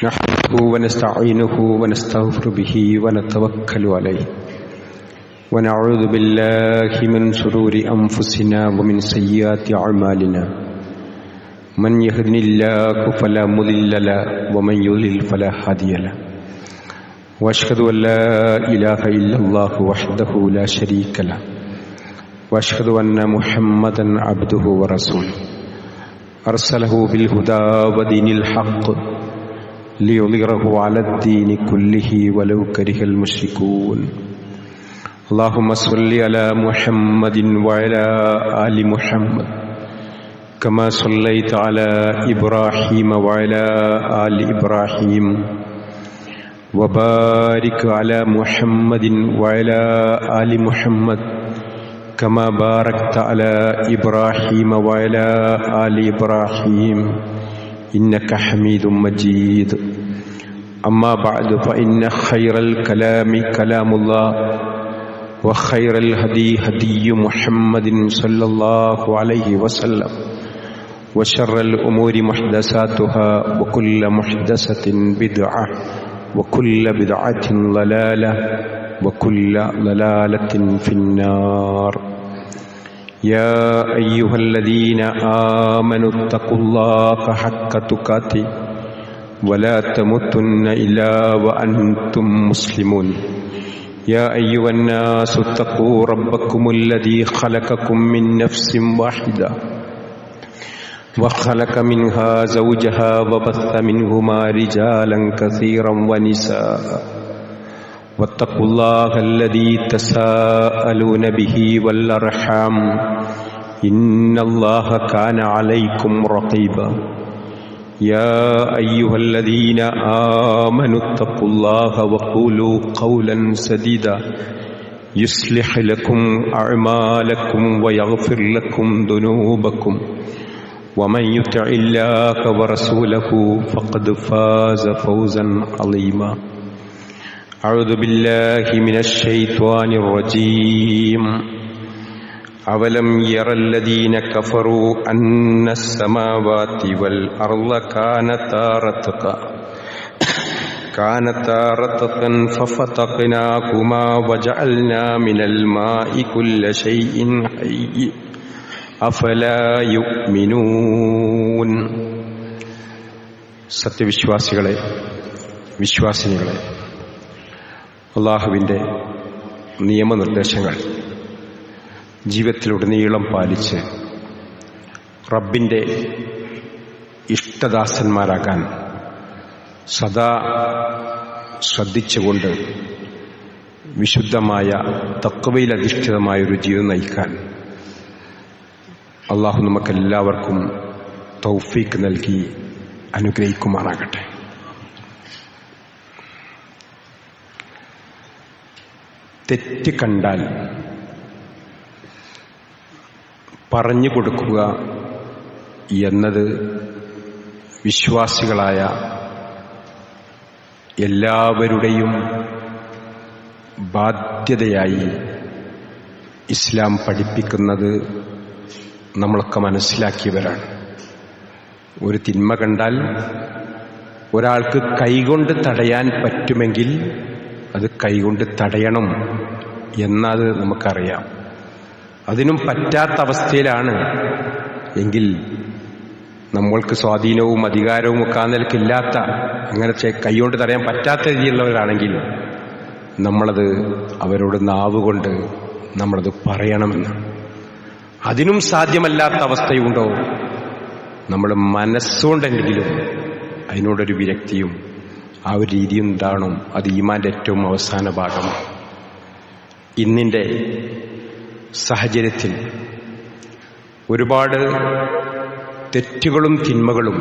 نحمده ونستعينه ونستغفر به ونتوكل عليه ونعوذ بالله من شرور أنفسنا ومن سيئات أعمالنا من يهده الله فلا مضل له ومن يضلل فلا هادي له وأشهد أن لا إله إلا الله وحده لا شريك له وأشهد أن محمدا عبده ورسوله أرسله بالهدى ودين الحق ليظهره على الدين كله ولو كره المشركون اللهم صل على محمد وعلى آل محمد كما صليت على إبراهيم وعلى آل إبراهيم وبارك على محمد وعلى آل محمد كما باركت على إبراهيم وعلى آل إبراهيم إنك حميد مجيد أما بعد فإن خير الكلام كلام الله وخير الهدي هدي محمد صلى الله عليه وسلم وشر الأمور محدثاتها وكل محدثة بدعة وكل بدعة ضلالة وكل ضلالة في النار يا أيها الذين آمنوا اتقوا الله حق تقاته ولا تموتن إلا وأنتم مسلمون يا أيها الناس اتقوا ربكم الذي خلقكم من نفس واحدة وخلق منها زوجها وبث منهما رجالا كثيرا ونساء واتقوا الله الذي تساءلون به والأرحام إن الله كان عليكم رقيبا يا أيها الذين آمنوا اتقوا الله وقولوا قولا سديدا يصلح لكم أعمالكم ويغفر لكم ذنوبكم ومن يطع الله ورسوله فقد فاز فوزا عظيما أعوذ بالله من الشيطان الرجيم أولم ير الذين كفروا أن السماوات والأرض كانتا رتقا ففتقناهما وجعلنا من الماء كل شيء حي أفلا يؤمنون സത്യവിശ്വാസികളെ വിശ്വാസിനികളെ അള്ളാഹുവിൻ്റെ നിയമനിർദ്ദേശങ്ങൾ ജീവിതത്തിലുടനീളം പാലിച്ച് റബ്ബിൻ്റെ ഇഷ്ടദാസന്മാരാകാൻ സദാ ശ്രദ്ധിച്ചുകൊണ്ട് വിശുദ്ധമായ തഖ്വയിലധിഷ്ഠിതമായൊരു ജീവിതം നയിക്കാൻ അള്ളാഹു നമുക്കെല്ലാവർക്കും തൗഫീക്ക് നൽകി അനുഗ്രഹിക്കുമാറാകട്ടെ. തെറ്റ് കണ്ടാൽ പറഞ്ഞു കൊടുക്കുക എന്നത് വിശ്വാസികളായ എല്ലാവരുടെയും ബാധ്യതയായി ഇസ്ലാം പഠിപ്പിക്കുന്നത് നമ്മളൊക്കെ മനസ്സിലാക്കിയവരാണ്. ഒരു തിന്മ കണ്ടാൽ ഒരാൾക്ക് കൈകൊണ്ട് തടയാൻ പറ്റുമെങ്കിൽ അത് കൈകൊണ്ട് തടയണം എന്നത് നമുക്കറിയാം. അതിനും പറ്റാത്ത അവസ്ഥയിലാണ് എങ്കിൽ നമ്മൾക്ക് സ്വാധീനവും അധികാരവും ഒക്കെ ആ നിലക്കില്ലാത്ത അങ്ങനെ കൈകൊണ്ട് തടയാൻ പറ്റാത്ത രീതിയിലുള്ളവരാണെങ്കിൽ നമ്മളത് അവരോട് നാവുകൊണ്ട് നമ്മളത് പറയണമെന്ന്. അതിനും സാധ്യമല്ലാത്ത അവസ്ഥയുണ്ടോ, നമ്മൾ മനസ്സുകൊണ്ടെങ്കിലും അതിനോടൊരു വിരക്തിയും ആ ഒരു രീതിയും ഉണ്ടാവണം. അത് ഈമാന്റെ ഏറ്റവും അവസാന ഭാഗം. ഇന്നിൻ്റെ സാഹചര്യത്തിൽ ഒരുപാട് തെറ്റുകളും തിന്മകളും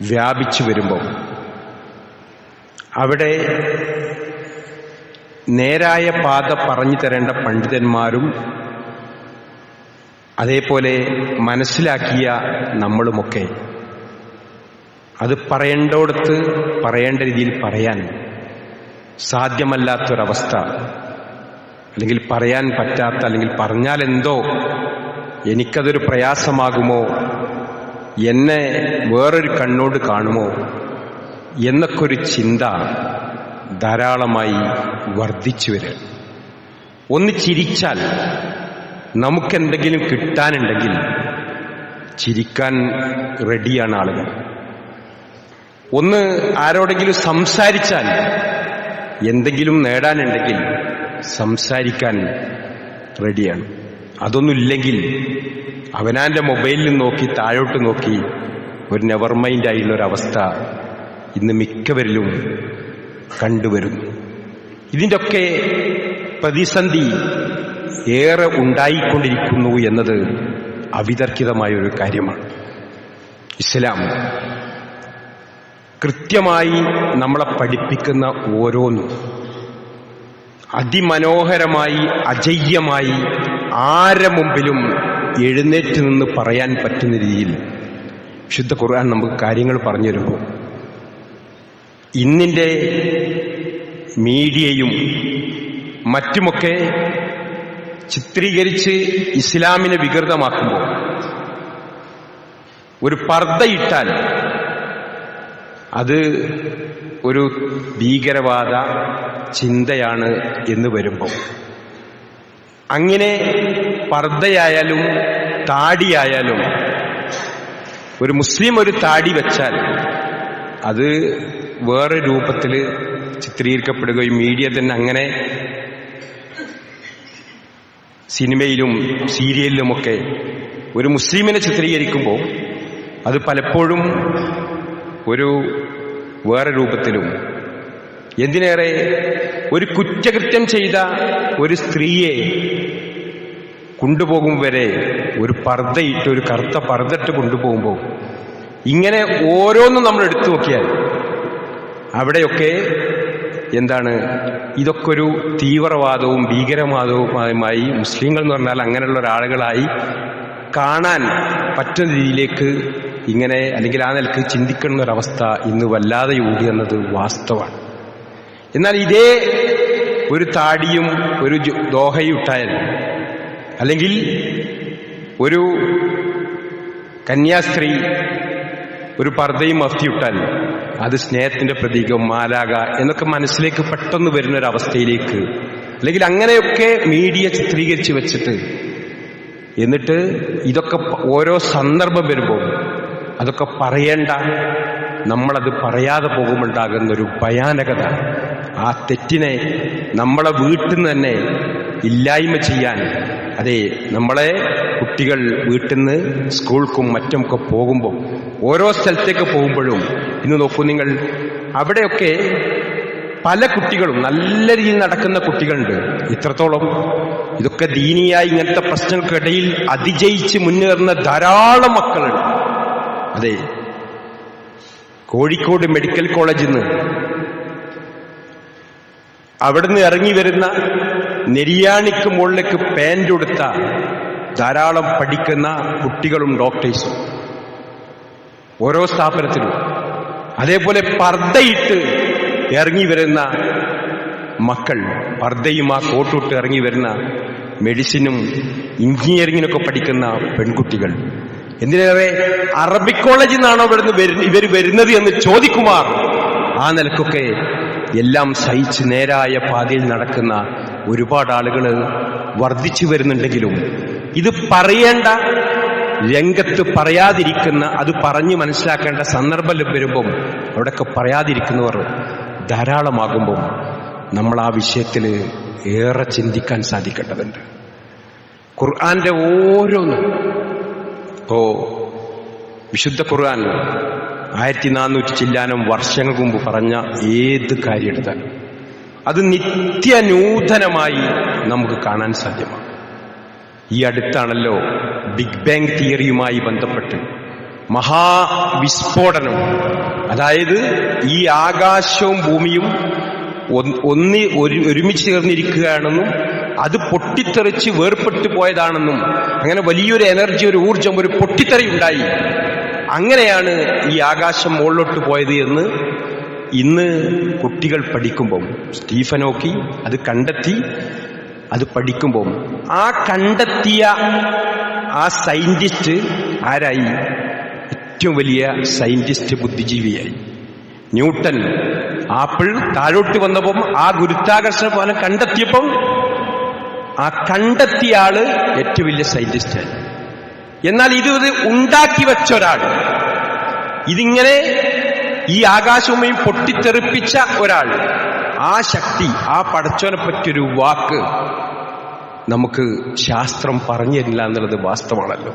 വ്യാപിച്ചു വരുമ്പോൾ അവിടെ നേരായ പാത പറഞ്ഞു തരേണ്ട പണ്ഡിതന്മാരും അതേപോലെ മനസ്സിലാക്കിയ നമ്മളുമൊക്കെ അത് പറയേണ്ടോടത്ത് പറയേണ്ട രീതിയിൽ പറയാൻ സാധ്യമല്ലാത്തൊരവസ്ഥ, അല്ലെങ്കിൽ പറയാൻ പറ്റാത്ത, അല്ലെങ്കിൽ പറഞ്ഞാൽ എന്തോ എനിക്കതൊരു പ്രയാസമാകുമോ എന്നെ വേറൊരു കണ്ണോട് കാണുമോ എന്നൊക്കെ ഒരു ചിന്ത ധാരാളമായി വർദ്ധിച്ചു വരിക. ഒന്ന് ചിരിച്ചാൽ നമുക്കെന്തെങ്കിലും കിട്ടാനുണ്ടെങ്കിൽ ചിരിക്കാൻ റെഡിയാണ് ആളുകൾ. ഒന്ന് ആരോടെങ്കിലും സംസാരിച്ചാൽ എന്തെങ്കിലും നേടാനുണ്ടെങ്കിൽ സംസാരിക്കാൻ റെഡിയാണ്. അതൊന്നുമില്ലെങ്കിൽ അവനാന്റെ മൊബൈലിൽ നോക്കി താഴോട്ട് നോക്കി ഒരു നെവർ മൈൻഡ് ആയിട്ടുള്ളൊരവസ്ഥ ഇന്ന് മിക്കവരിലും കണ്ടുവരുന്നു. ഇതിൻ്റെയൊക്കെ പ്രതിസന്ധി ഏറെ ഉണ്ടായിക്കൊണ്ടിരിക്കുന്നു എന്നത് അവിതർക്കിതമായൊരു കാര്യമാണ്. ഇസ്ലാം കൃത്യമായി നമ്മളെ പഠിപ്പിക്കുന്ന ഓരോന്നും അതിമനോഹരമായി അജയ്യമായി ആരെ മുമ്പിലും എഴുന്നേറ്റ് നിന്ന് പറയാൻ പറ്റുന്ന രീതിയിൽ വിശുദ്ധ ഖുർആൻ നമുക്ക് കാര്യങ്ങൾ പറഞ്ഞു തരുമ്പോൾ ഇന്നിൻ്റെ മീഡിയയും മറ്റുമൊക്കെ ചിത്രീകരിച്ച് ഇസ്ലാമിനെ വികൃതമാക്കുമ്പോൾ ഒരു പർദ്ദയിട്ടാൽ അത് ഒരു ഭീകരവാദ ചിന്തയാണ് എന്ന് വരുമ്പോൾ, അങ്ങനെ പർദ്ദയായാലും താടിയായാലും ഒരു മുസ്ലിം ഒരു താടി വെച്ചാൽ അത് വേറെ രൂപത്തിൽ ചിത്രീകരിക്കപ്പെടുകയും മീഡിയ തന്നെ അങ്ങനെ സിനിമയിലും സീരിയലിലുമൊക്കെ ഒരു മുസ്ലിമിനെ ചിത്രീകരിക്കുമ്പോൾ അത് പലപ്പോഴും ഒരു വേറെ രൂപത്തിലും, എന്തിനേറെ ഒരു കുറ്റകൃത്യം ചെയ്ത ഒരു സ്ത്രീയെ കൊണ്ടുപോകും വരെ ഒരു പർദ്ദയിട്ട്, ഒരു കറുത്ത പർദ്ദയിട്ട് കൊണ്ടുപോകുമ്പോൾ ഇങ്ങനെ ഓരോന്നും നമ്മൾ എടുത്തു നോക്കിയാൽ അവിടെയൊക്കെ എന്താണ്, ഇതൊക്കെ ഒരു തീവ്രവാദവും ഭീകരവാദവുമായി മുസ്ലിങ്ങൾ എന്ന് പറഞ്ഞാൽ അങ്ങനെയുള്ള ഒരാളുകളായി കാണാൻ പറ്റുന്ന രീതിയിലേക്ക് ഇങ്ങനെ അല്ലെങ്കിൽ ആ നിലക്ക് ചിന്തിക്കുന്ന ഒരവസ്ഥ ഇന്ന് വല്ലാതെ ഊടി എന്നത് വാസ്തവമാണ്. എന്നാൽ ഇതേ ഒരു താടിയും ഒരു ദോഹയും ഇട്ടാൽ, അല്ലെങ്കിൽ ഒരു കന്യാസ്ത്രീ ഒരു പർദ്ദയും മഫ്തിയിട്ടാൽ അത് സ്നേഹത്തിന്റെ പ്രതീകം, മാലാക എന്നൊക്കെ മനസ്സിലേക്ക് പെട്ടെന്ന് വരുന്നൊരവസ്ഥയിലേക്ക്, അല്ലെങ്കിൽ അങ്ങനെയൊക്കെ മീഡിയ ചിത്രീകരിച്ച് വെച്ചിട്ട് എന്നിട്ട് ഇതൊക്കെ ഓരോ സന്ദർഭം വരുമ്പോൾ അതൊക്കെ പറയേണ്ട, നമ്മളത് പറയാതെ പോകുമ്പോണ്ടാകുന്നൊരു ഭയാനകത, ആ തെറ്റിനെ നമ്മളെ വീട്ടിൽ നിന്ന് തന്നെ ഇല്ലായ്മ ചെയ്യാൻ, അതെ നമ്മളെ കുട്ടികൾ വീട്ടിൽ നിന്ന് സ്കൂൾക്കും മറ്റുമൊക്കെ പോകുമ്പോൾ, ഓരോ സ്ഥലത്തേക്ക് പോകുമ്പോഴും ഇന്ന് നോക്കൂ നിങ്ങൾ, അവിടെയൊക്കെ പല കുട്ടികളും നല്ല രീതിയിൽ നടക്കുന്ന കുട്ടികളുണ്ട്. ഇത്രത്തോളം ഇതൊക്കെ ദീനിയായി ഇങ്ങനത്തെ പ്രശ്നങ്ങൾക്കിടയിൽ അതിജയിച്ച് മുന്നേറുന്ന ധാരാളം മക്കളുണ്ട്. അതെ, കോഴിക്കോട് മെഡിക്കൽ കോളേജിൽ നിന്ന് അവിടുന്ന് ഇറങ്ങി വരുന്ന നെരിയാണിക്ക് മുകളിലേക്ക് പാൻ്റ് കൊടുത്ത ധാരാളം പഠിക്കുന്ന കുട്ടികളും ഡോക്ടേഴ്സും ഓരോ സ്ഥാപനത്തിലും, അതേപോലെ പർദ്ദയിട്ട് ഇറങ്ങി വരുന്ന മക്കൾ, പർദ്ദയും ആ കോട്ടിട്ട് ഇറങ്ങി വരുന്ന മെഡിസിനും എഞ്ചിനീയറിങ്ങിനൊക്കെ പഠിക്കുന്ന പെൺകുട്ടികൾ, എന്തിനേറെ അറബിക് കോളേജിൽ നിന്നാണോ ഇവർ വരുന്നത് എന്ന് ചോദിക്കുമാർ ആ നിലക്കൊക്കെ എല്ലാം സഹിച്ച് നേരായ പാതയിൽ നടക്കുന്ന ഒരുപാട് ആളുകൾ വർദ്ധിച്ചു വരുന്നുണ്ടെങ്കിലും ഇത് പറയേണ്ട രംഗത്ത് പറയാതിരിക്കുന്ന, അത് പറഞ്ഞ് മനസ്സിലാക്കേണ്ട സന്ദർഭം വരുമ്പം അവിടെയൊക്കെ പറയാതിരിക്കുന്നവർ ധാരാളമാകുമ്പം നമ്മൾ ആ വിഷയത്തിൽ ഏറെ ചിന്തിക്കാൻ സാധിക്കേണ്ടതുണ്ട്. ഖുർആന്റെ ഓരോന്നും, വിശുദ്ധ ഖുർആൻ 1400 ചില്ലാനം വർഷങ്ങൾക്ക് മുമ്പ് പറഞ്ഞ ഏത് കാര്യം എടുത്താൽ അത് നിത്യനൂതനമായി നമുക്ക് കാണാൻ സാധ്യമാണ്. ഈ അടുത്താണല്ലോ ബിഗ് ബാങ് തിയറിയുമായി ബന്ധപ്പെട്ട് മഹാവിസ്ഫോടനം, അതായത് ഈ ആകാശവും ഭൂമിയും ഒരുമിച്ച് ചേർന്നിരിക്കുകയാണെന്നും അത് പൊട്ടിത്തെറിച്ച് വേർപെട്ടു പോയതാണെന്നും, അങ്ങനെ വലിയൊരു എനർജി, ഒരു ഊർജം, ഒരു പൊട്ടിത്തെറിയുണ്ടായി, അങ്ങനെയാണ് ഈ ആകാശം മുകളിലോട്ട് പോയത് എന്ന് ഇന്ന് കുട്ടികൾ പഠിക്കുമ്പം, സ്റ്റീഫൻ ഹോക്കി അത് കണ്ടെത്തി, അത് പഠിക്കുമ്പം ആ കണ്ടെത്തിയ ആ സയന്റിസ്റ്റ് ആരായി? ഏറ്റവും വലിയ സയന്റിസ്റ്റ്, ബുദ്ധിജീവിയായി. ന്യൂട്ടൻ ആപ്പിൾ താഴോട്ട് വന്നപ്പം ആ ഗുരുത്വാകർഷണ ബലം കണ്ടെത്തിയപ്പം ആ കണ്ടെത്തിയ ആള് ഏറ്റവും വലിയ സയന്റിസ്റ്റായി. എന്നാൽ ഇത് ഉണ്ടാക്കി വെച്ച ഒരാൾ, ഇതിങ്ങനെ ഈ ആകാശവുമായും പൊട്ടിത്തെറിപ്പിച്ച ഒരാൾ, ആ ശക്തി, ആ പടച്ചോനെ പറ്റിയൊരു വാക്ക് നമുക്ക് ശാസ്ത്രം പറഞ്ഞു തരില്ല എന്നുള്ളത് വാസ്തവമാണല്ലോ.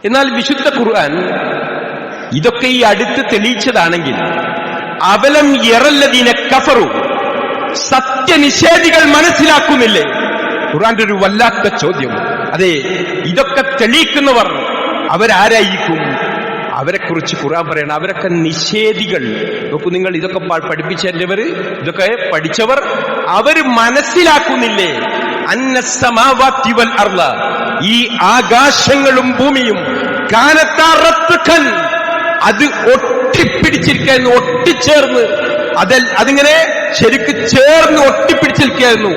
എന്നാൽ വിശുദ്ധ ഖുർആൻ ഇതൊക്കെ ഈ അടുത്ത് തെളിയിച്ചതാണെങ്കിൽ അവലം യറല്ലദീന കഫറു, സത്യനിഷേധികൾ മനസ്സിലാക്കുന്നില്ലേ? ഖുർആന്റെ ഒരു വല്ലാത്ത ചോദ്യം. അതെ, ഇതൊക്കെ തെളിയിക്കുന്നവർ അവരാരായിരിക്കും? അവരെക്കുറിച്ച് ഖുർആൻ പറയണം, അവരൊക്കെ നിഷേധികൾ. നോക്കൂ നിങ്ങൾ, ഇതൊക്കെ പഠിപ്പിച്ചവർ, ഇതൊക്കെ പഠിച്ചവർ, അവര് മനസ്സിലാക്കുന്നില്ലേ? അന്നസ്സമാവാതി വൽ അർള, ഈ ആകാശങ്ങളും ഭൂമിയും കാനത്താറത്തുഖൻ, അത് ഒട്ടിപ്പിടിച്ചിരിക്കുന്നു, ഒട്ടിച്ചേർന്ന്, അതിങ്ങനെ ശരിക്ക് ചേർന്ന് ഒട്ടിപ്പിടിച്ചിരിക്കുന്നു.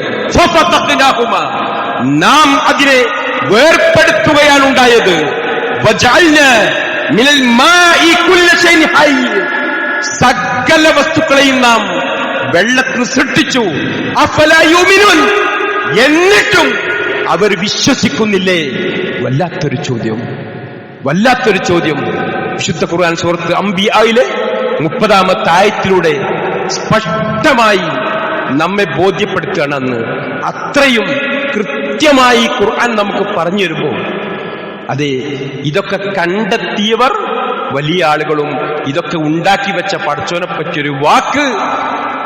നാം അതിനെ വേർപ്പെടുത്തുകയാണ് ഉണ്ടായത്. സകല വസ്തുക്കളെയും നാം വെള്ളത്തിൽ സൃഷ്ടിച്ചു. എന്നിട്ടും അവർ വിശ്വസിക്കുന്നില്ലേ? വല്ലാത്തൊരു ചോദ്യം, വല്ലാത്തൊരു ചോദ്യം. വിശുദ്ധ ഖുർആൻ സൂറത്ത് അംബിയായിലെ 30-ാമത്തെ ആയത്തിലൂടെ സ്പഷ്ടമായി നമ്മെ ബോധ്യപ്പെടുത്തുകയാണെന്ന്. അത്രയും കൃത്യമായി ഖുർആൻ നമുക്ക് പറഞ്ഞു തരുമ്പോൾ, അതെ, ഇതൊക്കെ കണ്ടെത്തിയവർ വലിയ ആളുകളും ഇതൊക്കെ ഉണ്ടാക്കി വെച്ച പടച്ചോനെ പറ്റിയൊരു വാക്ക്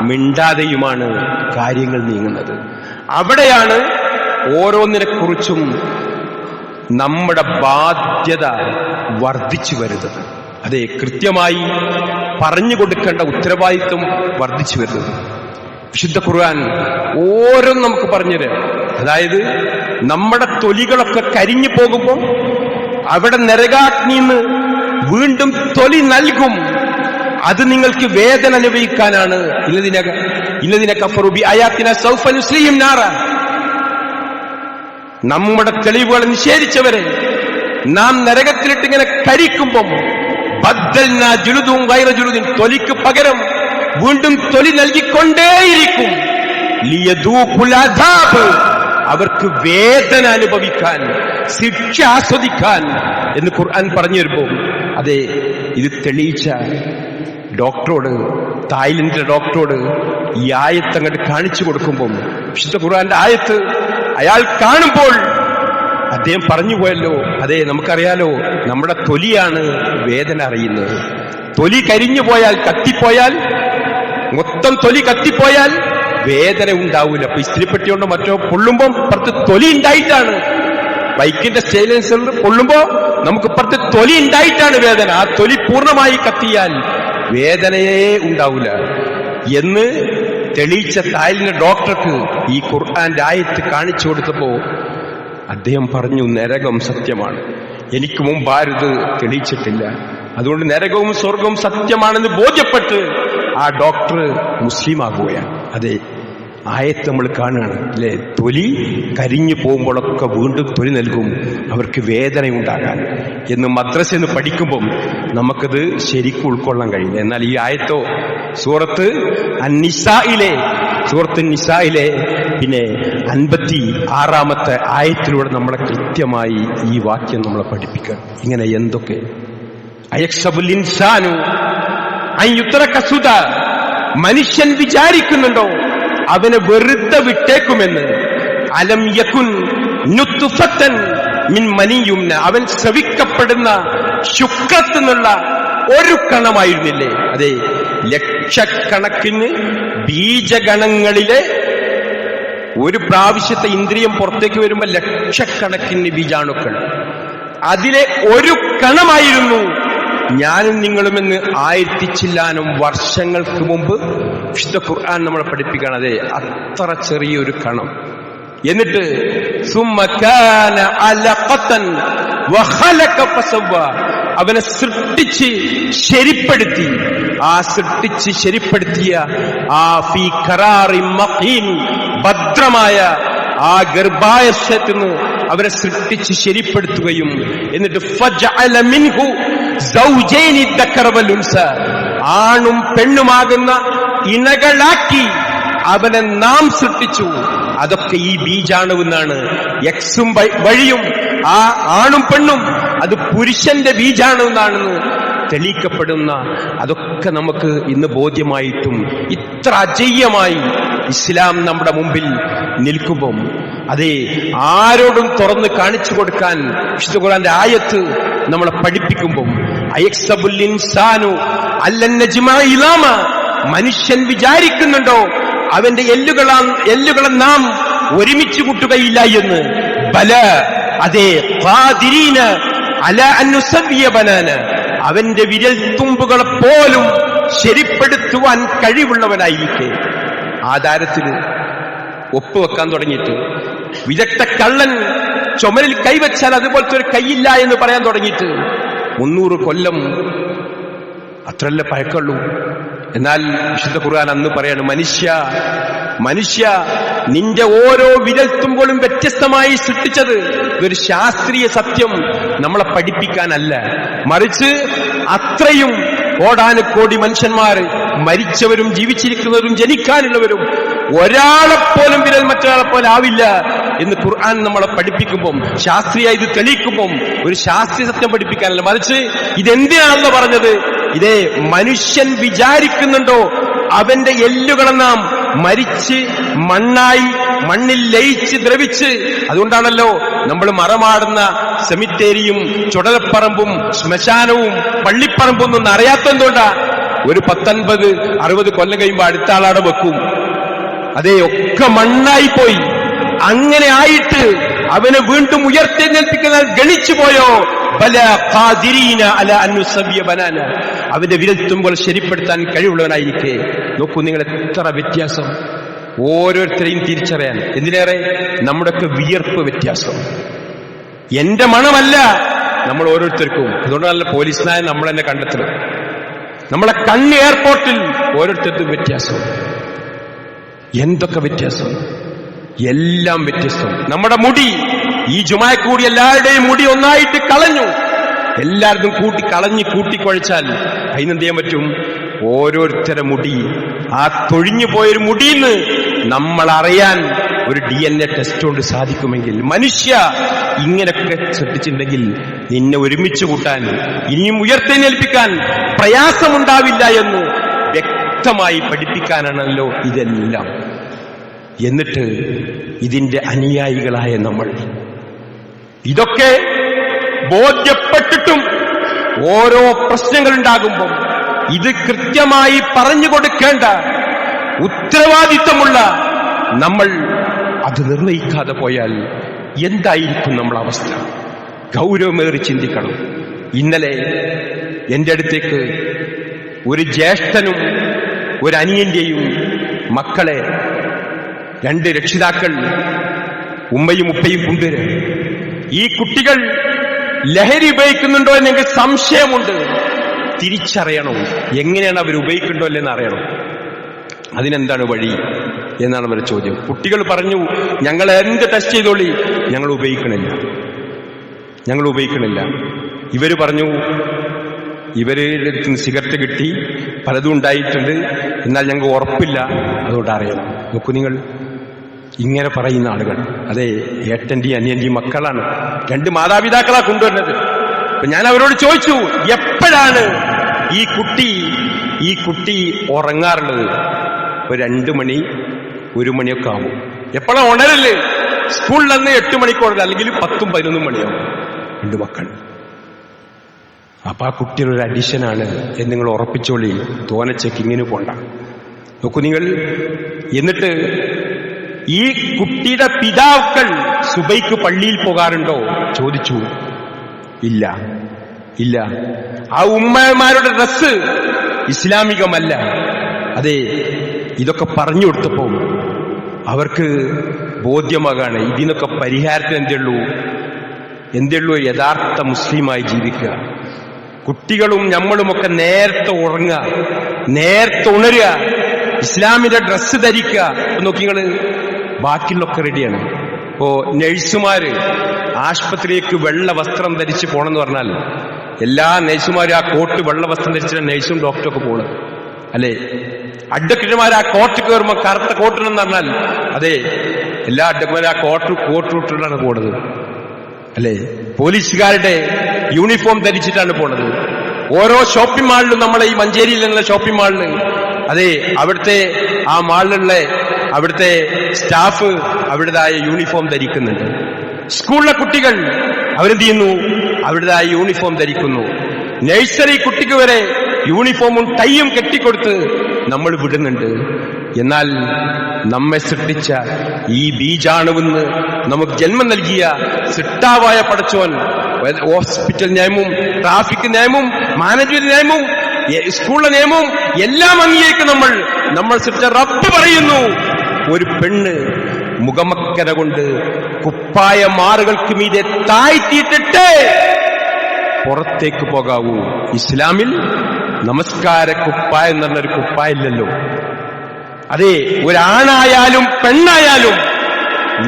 മിണ്ടാതെയുമാണ് കാര്യങ്ങൾ നീങ്ങുന്നത്. അവിടെയാണ് ഓരോന്നിനെക്കുറിച്ചും നമ്മുടെ ബാധ്യത വർദ്ധിച്ചു വരുന്നത്. അതെ, കൃത്യമായി പറഞ്ഞു കൊടുക്കേണ്ട ഉത്തരവാദിത്വം വർദ്ധിച്ചു വരുന്നത്. വിശുദ്ധ ഖുർആൻ ഓരോന്നും നമുക്ക് പറഞ്ഞുതരാം. അതായത് നമ്മുടെ തൊലികളൊക്കെ കരിഞ്ഞു പോകുമ്പോൾ അവിടെ നരകാഗ്നിന്ന് വീണ്ടും തൊലി നൽകും. അത് നിങ്ങൾക്ക് വേദന അനുഭവിക്കാനാണ്. ഇല്ലദിന കഫറു ബി ആയാതിനാ സൗഫ നുസ്ലിഹിം നാറ. നമ്മുടെ തെളിവുകളെ നിഷേധിച്ചവരെ നാം നരകത്തിലിട്ട് ഇങ്ങനെ കരിക്കുമ്പം ബദ്ദൽനാ ജുലുദും ഗൈറ ജുലുദിൻ, തൊലിക്ക് പകരം വീണ്ടും തൊലി നൽകിക്കൊണ്ടേയിരിക്കും. ലിയദൂഖുൽ അദാബ്, അവർക്ക് വേദന അനുഭവിക്കാൻ, ശിക്ഷ ആസ്വദിക്കാൻ എന്ന് ഖുർആൻ പറഞ്ഞു വരുമ്പോൾ, അതെ, ഇത് തെളിയിച്ച ഡോക്ടറോട്, തായ്ലൻഡിലെ ഡോക്ടറോട് ഈ ആയത്ത് അങ്ങോട്ട് കാണിച്ചു കൊടുക്കുമ്പോൾ, വിശുദ്ധ ഖുർആന്റെ ആയത്ത് അയാൾ കാണുമ്പോൾ അദ്ദേഹം പറഞ്ഞു പോയല്ലോ, അതെ, നമുക്കറിയാലോ, നമ്മുടെ തൊലിയാണ് വേദന അറിയുന്നത്. തൊലി കരിഞ്ഞു പോയാൽ, കത്തിപ്പോയാൽ, മൊത്തം തൊലി കത്തിപ്പോയാൽ വേദന ഉണ്ടാവൂല. അപ്പൊ ഇസ്തിരിപ്പെട്ടിയോണ്ടോ മറ്റോ പൊള്ളുമ്പം പുറത്ത് തൊലി ഉണ്ടായിട്ടാണ്, ബൈക്കിന്റെ സൈലൻസറിൽ പൊള്ളുമ്പോ നമുക്ക് പുറത്ത് തൊലി ഉണ്ടായിട്ടാണ് വേദന. ആ തൊലി പൂർണ്ണമായി കത്തിയാൽ വേദനയേ ഉണ്ടാവൂല എന്ന് തെളിയിച്ച തായ്ലൻഡ് ഡോക്ടർക്ക് ഈ ഖുർആന്റെ ആയത്ത് കാണിച്ചു കൊടുത്തപ്പോ അദ്ദേഹം പറഞ്ഞു, നരകം സത്യമാണ്, എനിക്ക് മുമ്പ് ആരുത് തെളിയിച്ചിട്ടില്ല, അതുകൊണ്ട് നരകവും സ്വർഗവും സത്യമാണെന്ന് ബോധ്യപ്പെട്ട് ആ ഡോക്ടർ മുസ്ലിം ആകുകയാണ്. അതെ, ആയത്ത് നമ്മൾ കാണുകയാണ് അല്ലെ, തൊലി കരിഞ്ഞു പോകുമ്പോഴൊക്കെ വീണ്ടും തൊലി നൽകും, അവർക്ക് വേദനയുണ്ടാകാൻ എന്ന് മദ്രസയിൽ നിന്ന് പഠിക്കുമ്പം നമുക്കത് ശരിക്കും ഉൾക്കൊള്ളാൻ കഴിയില്ല. എന്നാൽ ഈ ആയത്തോ സൂറത്ത് നിസായിലെ പിന്നെ 56-ാമത്തെ ആയത്തിലൂടെ നമ്മളെ കൃത്യമായി ഈ വാക്യം നമ്മളെ പഠിപ്പിക്കുക. ഇങ്ങനെ എന്തൊക്കെ അയക്സബുൽ ഇൻസാനു അയ്യുത്രക സുദ, മനുഷ്യൻ വിചാരിക്കുന്നുണ്ടോ അവനെ വെറുതെ വിട്ടേക്കുമെന്ന്? അലം യകുൻ നുത്ഫത്തൻ മിൻ മനിയുംന, അവൻ ശ്രവിക്കപ്പെടുന്ന ശുക്രത്തിൽ നിന്നുള്ള ഒരു കണമായിരുന്നില്ലേ? അതെ, ലക്ഷക്കണക്കിന് ബീജഗണങ്ങളിലെ ഒരു പ്രാവശ്യത്തെ ഇന്ദ്രിയം പുറത്തേക്ക് വരുമ്പോൾ ലക്ഷക്കണക്കിന് ബീജാണുക്കൾ, അതിലെ ഒരു കണമായിരുന്നു ഞാനും നിങ്ങളുമെന്ന് 1000 വർഷങ്ങൾക്ക് മുമ്പ് വിശുദ്ധ ഖുർആൻ നമ്മളെ പഠിപ്പിക്കുകയാണ്. അതെ, അത്ര ചെറിയൊരു കണം. എന്നിട്ട് അവനെ സൃഷ്ടിച്ച് ശരിപ്പെടുത്തി. ആ സൃഷ്ടിച്ച് ശരിപ്പെടുത്തിയ ആ ഫീ ഖറാറി മഖീൻ, ഭദ്രമായ ആ ഗർഭാശയത്തിൽ നിന്ന് അവരെ സൃഷ്ടിച്ച് ശരിപ്പെടുത്തുകയും എന്നിട്ട് ഫജഅല മിൻഹു സൗജൈനി ദക്കറ വൽ ഉൻസ, ആണും പെണ്ണുമാകുന്ന ഇണകളാക്കി അവനെ നാം സൃഷ്ടിച്ചു. അതൊക്കെ ഈ ബീജാണുവെന്നാണ്. എക്സും വഴിയും ആ ആണും പെണ്ണും അത് പുരുഷന്റെ ബീജാണുവെന്നാണെന്ന് തെളിയിക്കപ്പെടുന്ന അതൊക്കെ നമുക്ക് ഇന്ന് ബോധ്യമായിട്ടും ഇത്ര അജയ്യമായി ഇസ്ലാം നമ്മുടെ മുമ്പിൽ നിൽക്കുമ്പം അതേ ആരോടും തുറന്ന് കാണിച്ചു കൊടുക്കാൻ വിശുദ്ധ ഖുർആന്റെ ആയത്ത് നമ്മളെ പഠിപ്പിക്കുമ്പം അയക്സബുൽ ഇൻസാനു അല്ലൻ നജ്മഅ ഇലാമ, മനുഷ്യൻ വിചാരിക്കുന്നുണ്ടോ അവന്റെ എല്ലുകളെ നാം ഒരുമിച്ച് കൂട്ടുകയില്ല എന്ന്. ബല, അതേ, ഖാദിരീന അലാ അൻ നുസവ്വിയ ബനാന, അവന്റെ വിരൽ തുമ്പുകളെ പോലും ശരിപ്പെടുത്തുവാൻ കഴിവുള്ളവനായിരിക്കെ ആധാരത്തിന് ഒപ്പുവെക്കാൻ തുടങ്ങിയിട്ട്, വിദഗ്ധ കള്ളൻ ചുമലിൽ കൈവച്ചാൽ അതുപോലത്തെ ഒരു കൈയില്ല എന്ന് പറയാൻ തുടങ്ങിയിട്ട് 300 കൊല്ലം അത്രല്ല പഴക്കമുള്ളൂ. എന്നാൽ വിശുദ്ധ ഖുർആൻ അന്ന് പറയാണ്, മനുഷ്യ നിന്റെ ഓരോ വിരൽത്തുമ്പോഴും വ്യത്യസ്തമായി സൃഷ്ടിച്ചത് ഇതൊരു ശാസ്ത്രീയ സത്യം നമ്മളെ പഠിപ്പിക്കാനല്ല, മറിച്ച് അത്രയും കോടാനുകോടി മനുഷ്യന്മാർ, മരിച്ചവരും ജീവിച്ചിരിക്കുന്നവരും ജനിക്കാനുള്ളവരും, ഒരാളെപ്പോലും വിരൽ മറ്റൊരാളെപ്പോലെ ആവില്ല എന്ന് ഖുർആൻ നമ്മളെ പഠിപ്പിക്കുമ്പം, ശാസ്ത്രീയ ഇത് തെളിയിക്കുമ്പം ഒരു ശാസ്ത്രീയ സത്യം പഠിപ്പിക്കാനല്ല, മറിച്ച് ഇതെന്തിനാണെന്ന് പറഞ്ഞത്, ഇതേ മനുഷ്യൻ വിചാരിക്കുന്നുണ്ടോ അവന്റെ എല്ലുകളെ നാം മരിച്ച് മണ്ണായി മണ്ണിൽ ലയിച്ച് ദ്രവിച്ച്, അതുകൊണ്ടാണല്ലോ നമ്മൾ മറമാടുന്ന സെമിത്തേരിയും ചുടലപ്പറമ്പും ശ്മശാനവും പള്ളിപ്പറമ്പും ഒന്നും അറിയാത്തെന്തുകൊണ്ടാ? ഒരു 50-60 കൊല്ലം കഴിയുമ്പോൾ അടുത്ത ആളാടെ വെക്കും. അതേ, ഒക്കെ മണ്ണായി പോയി. അങ്ങനെ ആയിട്ട് അവനെ വീണ്ടും ഉയർത്തെഴുന്നേൽപ്പിക്കുന്ന ഗണിച്ചു പോയോ? ബല ഖാദിരീന അലാ അൻ നുസവ്വിയ ബനാന, അവന്റെ വിരൽത്തുമ്പോൾ ശരിപ്പെടുത്താൻ കഴിവുള്ളവനായിരിക്കെ. നോക്കൂ നിങ്ങൾ, എത്ര വ്യത്യാസം ഓരോരുത്തരെയും തിരിച്ചറിയാൻ. എന്തിനേറെ നമ്മുടെയൊക്കെ വിയർപ്പ് വ്യത്യാസം. എന്റെ മണമല്ല നമ്മൾ ഓരോരുത്തർക്കും. അതുകൊണ്ടല്ല പോലീസ് നായ നമ്മൾ തന്നെ കണ്ടെത്തണം. നമ്മളെ കണ്ണ് എയർപോർട്ടിൽ ഓരോരുത്തർക്കും വ്യത്യാസം. എന്തൊക്കെ വ്യത്യാസം, എല്ലാം വ്യത്യസ്തം. നമ്മുടെ മുടി, ഈ ജുമായക്കൂടി എല്ലാവരുടെയും മുടി ഒന്നായിട്ട് കളഞ്ഞു. എല്ലാവർക്കും കൂട്ടിക്കുഴച്ചാൽ അതിനെന്ത് ചെയ്യാൻ പറ്റും? ഓരോരുത്തരുടെ മുടി, ആ തൊഴിഞ്ഞു പോയൊരു മുടിയിന്ന് നമ്മൾ അറിയാൻ ഒരു DNA ടെസ്റ്റ് കൊണ്ട് സാധിക്കുമെങ്കിൽ, മനുഷ്യ ഇങ്ങനെയൊക്കെ ശ്രദ്ധിച്ചിട്ടുണ്ടെങ്കിൽ നിന്നെ ഒരുമിച്ച് കൂട്ടാൻ, ഇനിയും ഉയർത്തെഴുന്നേൽപ്പിക്കാൻ പ്രയാസമുണ്ടാവില്ല എന്ന് വ്യക്തമായി പഠിപ്പിക്കാനാണല്ലോ ഇതെല്ലാം. എന്നിട്ട് ഇതിന്റെ അനുയായികളായ നമ്മൾ ഇതൊക്കെ ബോധ്യപ്പെട്ടിട്ടും ഓരോ പ്രശ്നങ്ങളുണ്ടാകുമ്പോൾ ഇത് കൃത്യമായി പറഞ്ഞു കൊടുക്കേണ്ട ഉത്തരവാദിത്തമുള്ള നമ്മൾ അത് നിർണയിക്കാതെ പോയാൽ എന്തായിരിക്കും നമ്മളെ അവസ്ഥ? ഗൗരവമേറി ചിന്തിക്കണം. ഇന്നലെ എന്റെ അടുത്തേക്ക് ഒരു ജ്യേഷ്ഠനും ഒരു അനിയന്റെയും മക്കളെ 2 രക്ഷിതാക്കൾ, ഉമ്മയും ഉപ്പയും കൊണ്ടുവരും. ഈ കുട്ടികൾ ലഹരി ഉപയോഗിക്കുന്നുണ്ടോ എന്നെങ്കിൽ സംശയമുണ്ട്. തിരിച്ചറിയണം, എങ്ങനെയാണ് അവർ ഉപയോഗിക്കുന്നുണ്ടോ അല്ലെന്ന് അറിയണം. അതിനെന്താണ് വഴി എന്നാണ് അവരുടെ ചോദ്യം. കുട്ടികൾ പറഞ്ഞു, ഞങ്ങൾ എന്ത് ടെസ്റ്റ് ചെയ്തോളി, ഞങ്ങൾ ഉപയോഗിക്കണില്ല. ഇവര് പറഞ്ഞു, ഇവരുടെ സിഗരറ്റ് കിട്ടി, പലതും ഉണ്ടായിട്ടുണ്ട്, എന്നാൽ ഞങ്ങൾക്ക് ഉറപ്പില്ല, അതുകൊണ്ട് അറിയണം. നോക്കൂ നിങ്ങൾ, ഇങ്ങനെ പറയുന്ന ആളുകൾ, അതെ, ഏട്ടന്റെയും അനിയന്റെയും മക്കളാണ്, 2 മാതാപിതാക്കളാ കൊണ്ടുവരുന്നത്. അപ്പൊ ഞാൻ അവരോട് ചോദിച്ചു, എപ്പോഴാണ് ഈ കുട്ടി ഉറങ്ങാറുള്ളത്? ഒരു 2 മണി 1 മണിയൊക്കെ ആവും. എപ്പോഴാണ് ഉണരല്? സ്കൂളിൽ നിന്ന് 8 മണിക്ക് ഉണരല്, അല്ലെങ്കിൽ 10-11 മണിയാവും. 2 മക്കൾ. അപ്പൊ ആ കുട്ടിയുടെ അഡിഷനാണ് എന്ന് നിങ്ങൾ ഉറപ്പിച്ചോളി. തോനെ ചെക്കിങ്ങിന് പോണ്ട. നോക്കൂ നിങ്ങൾ. എന്നിട്ട് ഈ കുട്ടിയുടെ പിതാക്കൾ സുബൈക്ക് പള്ളിയിൽ പോകാറുണ്ടോ ചോദിച്ചു. ഇല്ല. ആ ഉമ്മമാരുടെ ഡ്രസ്സ് ഇസ്ലാമികമല്ല. അതെ, ഇതൊക്കെ പറഞ്ഞു കൊടുത്തപ്പോൾ അവർക്ക് ബോധ്യമാകാണ് ഇതിനൊക്കെ പരിഹാരത്തിന് എന്തേ ഉള്ളൂ യഥാർത്ഥ മുസ്ലിമായി ജീവിക്കുക. കുട്ടികളും നമ്മളുമൊക്കെ നേരത്തെ ഉറങ്ങുക, നേരത്തെ ഉണരുക, ഇസ്ലാമിന്റെ ഡ്രസ്സ് ധരിക്കുക. നോക്കിങ്ങള്, ബാക്കിയുള്ളൊക്കെ റെഡിയാണ്. ഇപ്പോ നഴ്സുമാര് ആശുപത്രിയിലേക്ക് വെള്ള വസ്ത്രം ധരിച്ച് പോണെന്ന് പറഞ്ഞാൽ എല്ലാ നഴ്സുമാരും ആ കോട്ട് വെള്ള വസ്ത്രം ധരിച്ചിട്ട് നഴ്സും ഡോക്ടറും ഒക്കെ പോണത് അല്ലേ? അഡ്വക്കേറ്റുമാർ ആ കോട്ട് കയറുമ്പോൾ കറുത്ത കോട്ടിനെന്ന് പറഞ്ഞാൽ അതെ, എല്ലാ അഡ്വക്കേറ്റുമാരും ആ കോട്ടിട്ടാണ് പോണത് അല്ലേ? പോലീസുകാരുടെ യൂണിഫോം ധരിച്ചിട്ടാണ് പോണത്. ഓരോ ഷോപ്പിംഗ് മാളിലും, നമ്മളെ ഈ മഞ്ചേരിയിലുള്ള ഷോപ്പിംഗ് മാളില് അതെ, അവിടുത്തെ ആ മാളിലുള്ള അവിടുത്തെ സ്റ്റാഫ് അവരുടേതായ യൂണിഫോം ധരിക്കുന്നുണ്ട്. സ്കൂളിലെ കുട്ടികൾ അവരെന്ത് ചെയ്യുന്നു? അവരുടേതായ യൂണിഫോം ധരിക്കുന്നു. നഴ്സറി കുട്ടിക്ക് വരെ യൂണിഫോമും ടൈയും കെട്ടിക്കൊടുത്ത് നമ്മൾ വിടുന്നുണ്ട്. എന്നാൽ നമ്മെ സൃഷ്ടിച്ച ഈ ബീജാണുവിന്ന് നമുക്ക് ജന്മം നൽകിയ സിട്ടാവായ പടച്ചോൻ ഹോസ്പിറ്റൽ നിയമവും ട്രാഫിക് നിയമവും മാനേജ്മെന്റ് നിയമവും സ്കൂളിലെ നിയമവും എല്ലാം അംഗീകരിക്കും. നമ്മൾ സൃഷ്ടിച്ച റബ്ബ് പറയുന്നു, ഒരു പെണ്ണ് മുഖമക്കര കൊണ്ട് കുപ്പായ മാറുകൾക്ക് മീതെ താഴ്ത്തിയിട്ടിട്ട് പുറത്തേക്ക് പോകാവൂ. ഇസ്ലാമിൽ നമസ്കാര കുപ്പായം എന്ന് പറഞ്ഞൊരു കുപ്പായില്ലല്ലോ. അതെ, ഒരാണായാലും പെണ്ണായാലും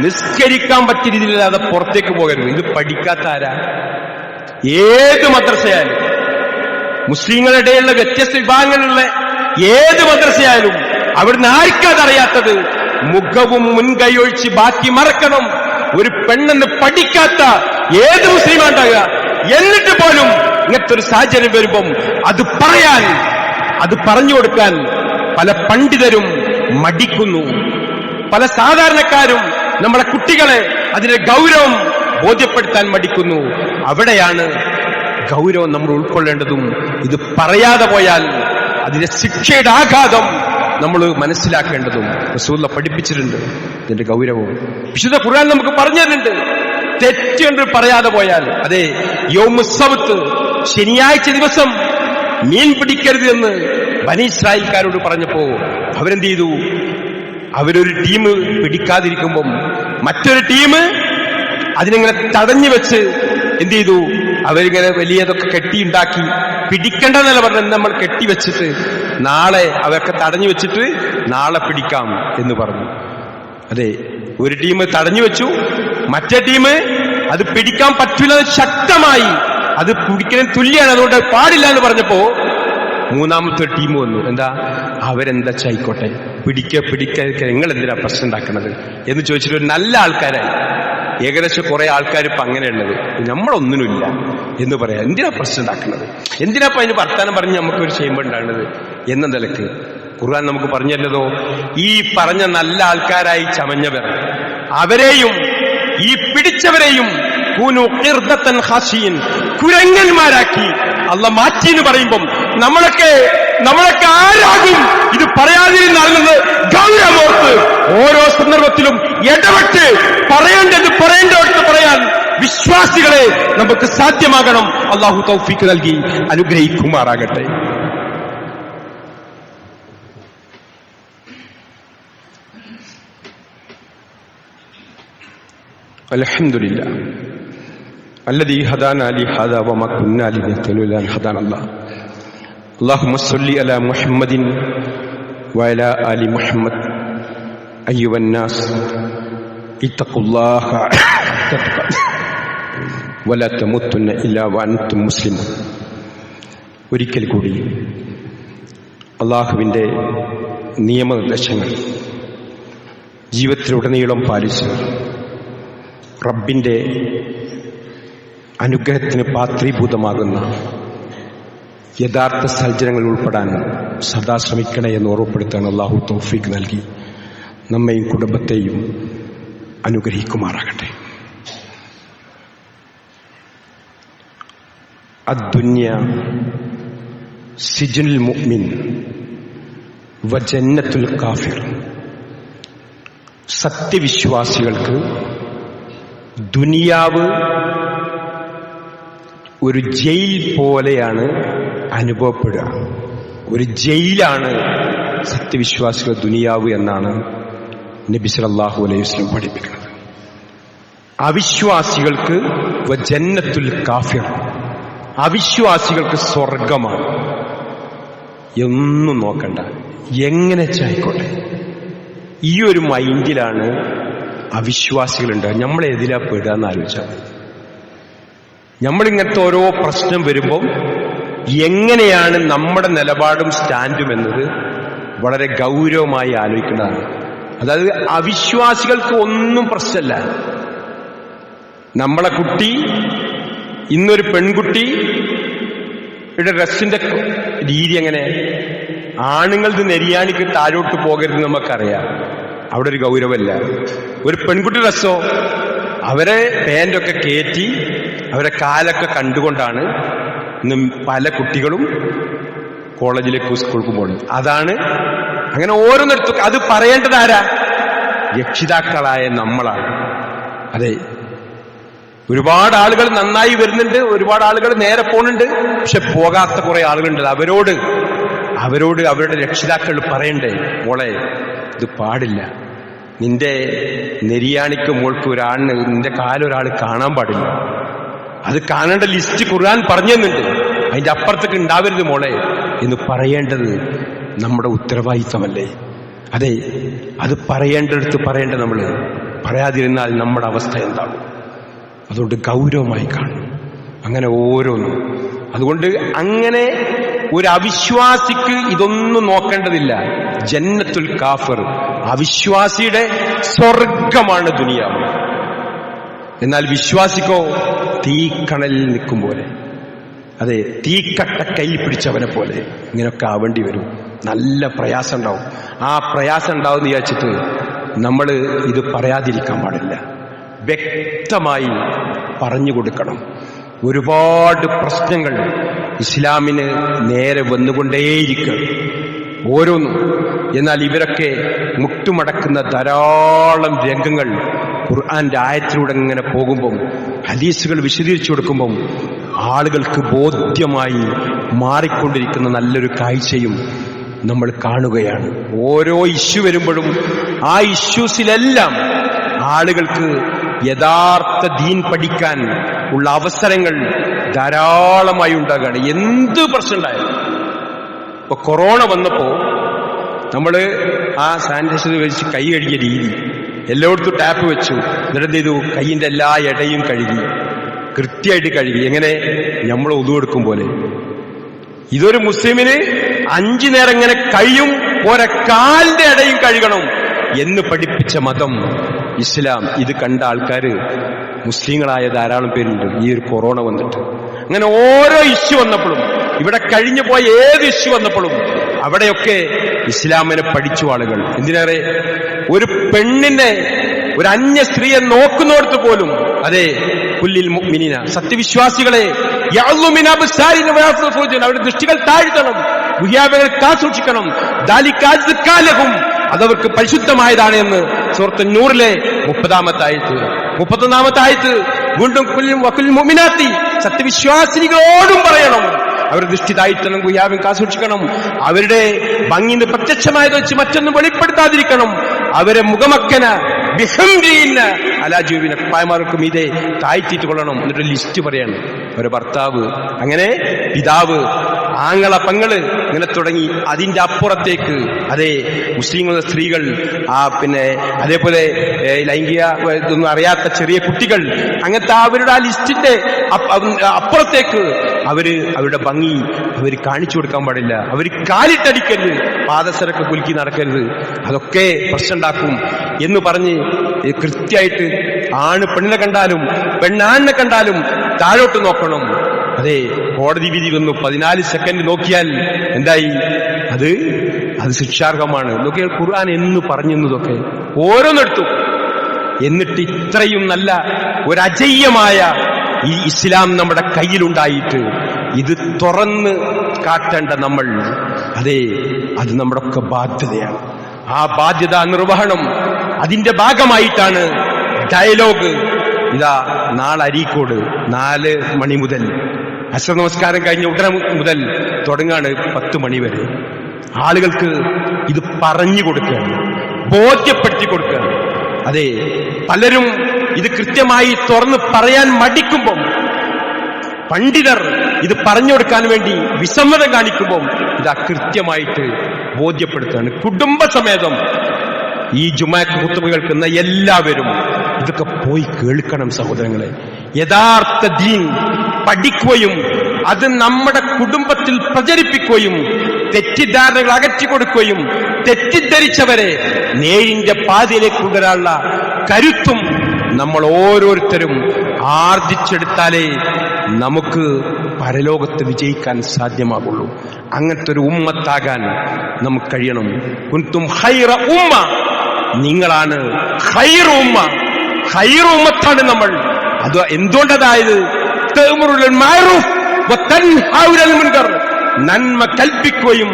നിസ്കരിക്കാൻ പറ്റിയ രീതിയിലല്ലാതെ പുറത്തേക്ക് പോകരുത്. ഇത് പഠിക്കാത്ത ആരാ? ഏത് മദ്രസയായാലും, മുസ്ലിങ്ങളുടെ ഇടയിലുള്ള വ്യത്യസ്ത വിഭാഗങ്ങളിലുള്ള ഏത് മദ്രസയായാലും അവിടുന്ന് ആർക്കതറിയാത്തത്? മുഖവും മുൻകൈയൊഴിച്ച് ബാക്കി മറക്കണം. ഒരു പെണ്ണെന്ന് പഠിക്കാത്ത ഏത് മുസ്ലിമാണ്ടാകുക. എന്നിട്ട് പോലും ഇങ്ങനത്തെ ഒരു സാഹചര്യം വരുമ്പം അത് പറഞ്ഞു കൊടുക്കാൻ പല പണ്ഡിതരും മടിക്കുന്നു. പല സാധാരണക്കാരും നമ്മുടെ കുട്ടികളെ അതിന്റെ ഗൗരവം ബോധ്യപ്പെടുത്താൻ മടിക്കുന്നു. അവിടെയാണ് ഗൗരവം നമ്മൾ ഉൾക്കൊള്ളേണ്ടതും. ഇത് പറയാതെ പോയാൽ അതിന്റെ ശിക്ഷയുടെ ആഘാതം നമ്മൾ മനസ്സിലാക്കേണ്ടതും റസൂലുള്ളാഹി പഠിപ്പിച്ചിട്ടുണ്ട്. ഇതിന്റെ ഗൗരവം വിശുദ്ധ ഖുർആൻ നമുക്ക് പറഞ്ഞു തരുന്നുണ്ട്. തെറ്റ് പറയാതെ പോയാൽ, അതെ, യൗമുസ് സബ്ത്, ശനിയാഴ്ച ദിവസം മീൻ പിടിക്കരുത് എന്ന് ബനി ഇസ്രായേൽക്കാരോട് പറഞ്ഞപ്പോ അവരെന്ത് ചെയ്തു? അവരൊരു ടീം പിടിക്കാതിരിക്കുമ്പം മറ്റൊരു ടീം അതിനെങ്ങനെ തടഞ്ഞു വെച്ച് എന്ത് ചെയ്തു? അവരിങ്ങനെ വലിയതൊക്കെ കെട്ടിയുണ്ടാക്കി പിടിക്കേണ്ടെന്നല്ല പറഞ്ഞത്, നമ്മൾ കെട്ടിവെച്ചിട്ട് നാളെ അവരൊക്കെ തടഞ്ഞു വെച്ചിട്ട് നാളെ പിടിക്കാം എന്ന് പറഞ്ഞു. അതെ, ഒരു ടീം തടഞ്ഞു വെച്ചു, മറ്റേ ടീം അത് പിടിക്കാൻ പറ്റില്ല, ശക്തമായി അത് പിടിക്കാൻ തുല്യാണ്, അതുകൊണ്ട് പാടില്ല എന്ന് പറഞ്ഞപ്പോ മൂന്നാമത്തെ ടീം വന്നു. എന്താ? അവരെന്താ ചായിക്കോട്ടെ, പിടിക്കാതിരിക്കാൻ നിങ്ങൾ എന്തിനാ പ്രശ്നം ഉണ്ടാക്കണത് എന്ന് ചോദിച്ചിട്ട് ഒരു നല്ല ആൾക്കാരായി. ഏകദേശം കുറെ ആൾക്കാർ ഇപ്പൊ അങ്ങനെയുള്ളത്, നമ്മളൊന്നിനുമില്ല എന്ന് പറയാം. എന്തിനാ പ്രശ്നം ഉണ്ടാക്കുന്നത്? എന്തിനാ അതിന് വർത്താനം പറഞ്ഞ് നമുക്കൊരു ചെയ്യുമ്പോൾ ഉണ്ടാകുന്നത് എന്ന നിലക്ക് ഖുർആൻ നമുക്ക് പറഞ്ഞല്ലോ. ഈ പറഞ്ഞ നല്ല ആൾക്കാരായി ചമഞ്ഞവർ, അവരെയും ഈ പിടിച്ചവരെയും കുരങ്ങന്മാരാക്കി അള്ള മാറ്റി എന്ന് പറയുമ്പം നമ്മളൊക്കെ ആരാകും ഇത് പറയാതിരുന്നത്? ഗൗരവോർത്ത് ഓരോ സന്ദർഭത്തിലും ഇടപെട്ട് പറയേണ്ടടുത്ത് പറയാൻ വിശ്വാസികളെ നമുക്ക് സാധ്യമാകണം. അള്ളാഹു തൗഫീഖ് നൽകി അനുഗ്രഹിക്കുമാറാകട്ടെ. അൽഹംദുലില്ലാ الذي هدانا لهذا وما كنا لنهتدي لولا أن هدانا الله اللهم صل على محمد وعلى آل محمد أيها الناس اتقوا الله ولا تموتن إلا وأنتم مسلمون. ഒരിക്കൽ കൂടി അള്ളാഹുവിൻ്റെ നിയമനിർദ്ദേശങ്ങൾ ജീവിതത്തിലുടനീളം പാലിച്ച് റബ്ബിൻ്റെ അനുഗ്രഹത്തിന് പാത്രീഭൂതമാകുന്ന യഥാർത്ഥ സജ്ജനങ്ങളിൽ ഉൾപ്പെടാൻ സദാ ശ്രമിക്കണേ എന്ന് ഓർമ്മപ്പെടുത്താൻ അള്ളാഹു തൗഫീഖ് നൽകി നമ്മയും കുടുംബത്തെയും അനുഗ്രഹിക്കുമാറാകട്ടെ. അദ്ദുന്യ സിജ്നുൽ മുഅ്മിൻ വ ജന്നത്തുൽ കാഫിർ. സത്യവിശ്വാസികൾക്ക് ദുനിയാവ് ഒരു ജയിൽ പോലെയാണ് അനുഭവപ്പെടുക. ഒരു ജയിലാണ് സത്യവിശ്വാസികൾ ദുനിയാവ് എന്നാണ് നബി സല്ലല്ലാഹു അലൈഹി വസല്ലം പഠിപ്പിക്കുന്നത്. അവിശ്വാസികൾക്ക് ജന്നത്തുൽ കാഫിർ, അവിശ്വാസികൾക്ക് സ്വർഗമാണ്. ഒന്നും നോക്കണ്ട, എങ്ങനെ ആയിക്കോട്ടെ. ഈ ഒരു മൈൻഡിലാണ് അവിശ്വാസികളുണ്ട്. നമ്മളെതിലാ പെടുക എന്ന് ആലോചിച്ചാൽ, നമ്മളിങ്ങനത്തെ ഓരോ പ്രശ്നം വരുമ്പം എങ്ങനെയാണ് നമ്മുടെ നിലപാടും സ്റ്റാൻഡും എന്നത് വളരെ ഗൗരവമായി ആലോചിക്കേണ്ടതാണ്. അതായത് അവിശ്വാസികൾക്ക് ഒന്നും പ്രശ്നമല്ല. നമ്മളെ കുട്ടി, ഇന്നൊരു പെൺകുട്ടി ഡ്രസ്സിന്റെ രീതി എങ്ങനെ, ആണുങ്ങളത് നെരിയാണിക്ക് താഴോട്ട് പോകരുത് നമുക്കറിയാം, അവിടെ ഒരു ഗൗരവമല്ല. ഒരു പെൺകുട്ടി ഡ്രസ്സോ അവരെ പാൻ്റൊക്കെ കയറ്റി അവരെ കാലൊക്കെ കണ്ടുകൊണ്ടാണ് ഇന്ന് പല കുട്ടികളും കോളേജിലേക്കും സ്കൂൾക്കും പോകുന്നത്. അതാണ് അങ്ങനെ ഓരോന്നിടത്തും അത് പറയേണ്ടത് ആരാ? രക്ഷിതാക്കളായ നമ്മളാണ്. അതെ, ഒരുപാട് ആളുകൾ നന്നായി വരുന്നുണ്ട്, ഒരുപാട് ആളുകൾ നേരെ പോകുന്നുണ്ട്, പക്ഷെ പോകാത്ത കുറെ ആളുകളുണ്ട്. അവരോട് അവരുടെ രക്ഷിതാക്കൾ പറയണ്ടേ, മോളെ ഇത് പാടില്ല, നിന്റെ നെരിയാണിക്ക് മോൾക്ക് ഒരാളിന് നിന്റെ കാലൊരാൾ കാണാൻ പാടില്ല, അത് കാണേണ്ട ലിസ്റ്റ് ഖുർആൻ പറഞ്ഞു തന്നുണ്ട്, അതിന്റെ അപ്പുറത്തേക്ക് ഉണ്ടാവരുത് മോളെ എന്ന് പറയേണ്ടത് നമ്മുടെ ഉത്തരവാദിത്തമല്ലേ? അതെ, അത് പറയേണ്ടടുത്ത് പറയേണ്ട നമ്മൾ പറയാതിരുന്നാൽ നമ്മുടെ അവസ്ഥ എന്താകും? അതുകൊണ്ട് ഗൗരവമായി കാണും അങ്ങനെ ഓരോന്നും. അതുകൊണ്ട് അങ്ങനെ ഒരു അവിശ്വാസിക്ക് ഇതൊന്നും നോക്കേണ്ടതില്ല. ജന്നത്തുൽ കാഫിർ, അവിശ്വാസിയുടെ സ്വർഗമാണ് ദുനിയാവ്. എന്നാൽ വിശ്വാസിക്കോ തീക്കണലിൽ നിൽക്കും പോലെ, അതെ, തീക്കട്ട കൈ പിടിച്ചവനെ പോലെ ഇങ്ങനെയൊക്കെ ആവേണ്ടി വരും. നല്ല പ്രയാസം ഉണ്ടാവും. ആ പ്രയാസം ഉണ്ടാവും വിചാരിച്ചിട്ട് നമ്മൾ ഇത് പറയാതിരിക്കാൻ പാടില്ല. വ്യക്തമായി പറഞ്ഞു കൊടുക്കണം. ഒരുപാട് പ്രശ്നങ്ങൾ ഇസ്ലാമിന് നേരെ വന്നുകൊണ്ടേയിരിക്കും ഓരോന്നും. എന്നാൽ ഇവരൊക്കെ മുട്ടുമടക്കുന്ന ധാരാളം രംഗങ്ങൾ ഖുർആന്റെ ആയത്തിലൂടെ ഇങ്ങനെ പോകുമ്പം, ഹദീസുകൾ വിശദീകരിച്ചു കൊടുക്കുമ്പം ആളുകൾക്ക് ബോധ്യമായി മാറിക്കൊണ്ടിരിക്കുന്ന നല്ലൊരു കാഴ്ചയും നമ്മൾ കാണുകയാണ്. ഓരോ ഇഷ്യൂ വരുമ്പോഴും ആ ഇഷ്യൂസിലെല്ലാം ആളുകൾക്ക് യഥാർത്ഥ ദീൻ പഠിക്കാൻ ഉള്ള അവസരങ്ങൾ ധാരാളമായി ഉണ്ടാകുകയാണ്. എന്ത് പ്രശ്നം ഉണ്ടായാലും. ഇപ്പൊ കൊറോണ വന്നപ്പോ നമ്മള് ആ സാനിറ്റൈസർ വെച്ച് കൈ കഴുകിയ രീതി, എല്ലായിടത്തും ടാപ്പ് വെച്ചു, എന്നിട്ട് എന്ത് ചെയ്തു, കൈയിന്റെ എല്ലാ ഇടയും കഴുകി, കൃത്യമായിട്ട് കഴുകി. എങ്ങനെ? നമ്മൾ ഉദു എടുക്കും പോലെ. ഇതൊരു മുസ്ലിമിന് 5 നേരം ഇങ്ങനെ കഴിയും, ഓരോ കാലിന്റെ ഇടയും കഴുകണം എന്ന് പഠിപ്പിച്ച മതം ഇസ്ലാം. ഇത് കണ്ട ആൾക്കാർ മുസ്ലിങ്ങളായ ധാരാളം പേരുണ്ട് ഈ ഒരു കൊറോണ വന്നിട്ട്. അങ്ങനെ ഓരോ ഇഷ്യൂ വന്നപ്പോഴും, ഇവിടെ കഴിഞ്ഞു പോയ ഏത് ഇഷ്യൂ വന്നപ്പോഴും അവിടെയൊക്കെ ഇസ്ലാമിനെ പഠിച്ചു ആളുകൾ. എന്തിനേറെ, ഒരു പെണ്ണിനെ, ഒരു അന്യ സ്ത്രീയെ നോക്കുന്നിടത്ത് പോലും, അതെ, കുല്ലിൽ മുഅ്മിനീന, സത്യവിശ്വാസികളെ, അവരുടെ ദൃഷ്ടികൾ താഴ്ത്തണം, ഗുഹ്യാബകൾ കാസൂക്ഷിക്കണം, അതവർക്ക് പരിശുദ്ധമായതാണ് എന്ന് സൂറത്ത് നൂറിലെ 30-ാമത്തെ ആയത്ത്. 31-ാമത്തെ ആയത്ത് വീണ്ടും മുഅ്മിനാത്തി, സത്യവിശ്വാസിനികളോടും പറയണം അവരുടെ ദൃഷ്ടി താഴ്ത്തണം, ഗുഹ്യാബം കാസൂക്ഷിക്കണം, അവരുടെ ഭംഗിന്ന് പ്രത്യക്ഷമായത് വെച്ച് മറ്റൊന്നും വെളിപ്പെടുത്താതിരിക്കണം, അവരെ മുഖമക്കന അലാജീവിനെ പായമാർക്കും ഇതേ താഴ്ത്തിയിട്ട് കൊള്ളണം. എന്നിട്ട് ലിസ്റ്റ് പറയണം. ഒരു ഭർത്താവ്, അങ്ങനെ പിതാവ്, ആങ്ങള, പെങ്ങള്, ഇങ്ങനെ തുടങ്ങി അതിന്റെ അപ്പുറത്തേക്ക്, അതേ, മുസ്ലിങ്ങളുടെ സ്ത്രീകൾ, പിന്നെ അതേപോലെ ലൈംഗിക ഇതൊന്നും അറിയാത്ത ചെറിയ കുട്ടികൾ, അങ്ങനത്തെ അവരുടെ ആ ലിസ്റ്റിന്റെ അപ്പുറത്തേക്ക് അവരുടെ ഭംഗി അവർ കാണിച്ചു കൊടുക്കാൻ പാടില്ല. അവർ കാലിട്ടടിക്കരുത്, പാദസരക്ക് കുലുക്കി നടക്കരുത്, അതൊക്കെ പ്രശ്നം ഉണ്ടാക്കും എന്ന് പറഞ്ഞ് കൃത്യമായിട്ട് ആണ് പെണ്ണിനെ കണ്ടാലും പെണ്ണാണിനെ കണ്ടാലും താഴോട്ട് നോക്കണം. അതെ, കോടതി വിധി വന്നു 14 സെക്കൻഡ് നോക്കിയാൽ എന്തായി? അത് ശിക്ഷാർഹമാണ്. നോക്കിയാൽ ഖുർആൻ എന്ന് പറഞ്ഞതൊക്കെ ഓരോന്നെടുത്തു. എന്നിട്ട് ഇത്രയും നല്ല ഒരു അജയ്യമായ ഈ ഇസ്ലാം നമ്മുടെ കയ്യിലുണ്ടായിട്ട് ഇത് തുറന്ന് കാട്ടേണ്ട നമ്മൾ, അതെ, അത് നമ്മുടെ ഒക്കെ ബാധ്യതയാണ്. ആ ബാധ്യത നിർവഹണം, അതിന്റെ ഭാഗമായിട്ടാണ് ഡയലോഗ്. ഇതാ നാളെ അരീക്കോട് 4 മണി മുതൽ, അസ്ർ നമസ്കാരം കഴിഞ്ഞ ഉടനെ മുതൽ തുടങ്ങാണ് 10 മണി വരെ. ആളുകൾക്ക് ഇത് പറഞ്ഞു കൊടുക്കുകയാണ്, ബോധ്യപ്പെടുത്തി കൊടുക്കുകയാണ്. അതെ, പലരും ഇത് കൃത്യമായി തുറന്ന് പറയാൻ മടിക്കുമ്പം, പണ്ഡിതർ ഇത് പറഞ്ഞു കൊടുക്കാൻ വേണ്ടി വിസമ്മതം കാണിക്കുമ്പം ഇതാ കൃത്യമായിട്ട് ബോധ്യപ്പെടുത്തുകയാണ്. കുടുംബസമേതം ഈ ജുമാഅത്ത് ഖുത്ബ കേൾക്കുന്ന എല്ലാവരും ഇതൊക്കെ പോയി കേൾക്കണം സഹോദരങ്ങളെ. യഥാർത്ഥ ദീൻ പഠിക്കുകയും അത് നമ്മുടെ കുടുംബത്തിൽ പ്രചരിപ്പിക്കുകയും തെറ്റിദ്ധാരണകൾ അകറ്റിക്കൊടുക്കുകയും തെറ്റിദ്ധരിച്ചവരെ നേരിന്റെ പാതയിലേക്ക് കൊണ്ടുവരാനുള്ള കരുത്തും നമ്മൾ ഓരോരുത്തരും ആർജിച്ചെടുത്താലേ നമുക്ക് പരലോകത്ത് വിജയിക്കാൻ സാധ്യമാകുള്ളൂ. അങ്ങനത്തെ ഒരു ഉമ്മത്താകാൻ നമുക്ക് കഴിയണം. കുൻതും ഖൈറ ഉമ്മ, നിങ്ങളാണ് ഖൈറ ഉമ്മ, ഖൈറ ഉമ്മത്താണ് നമ്മൾ. അത് എന്തുകൊണ്ടതായത് തഅ്മുറുൽ മഅറൂഫ് വതൻഹൗനൽ മുൻകർ, നന്മ കൽപ്പിക്കുകയും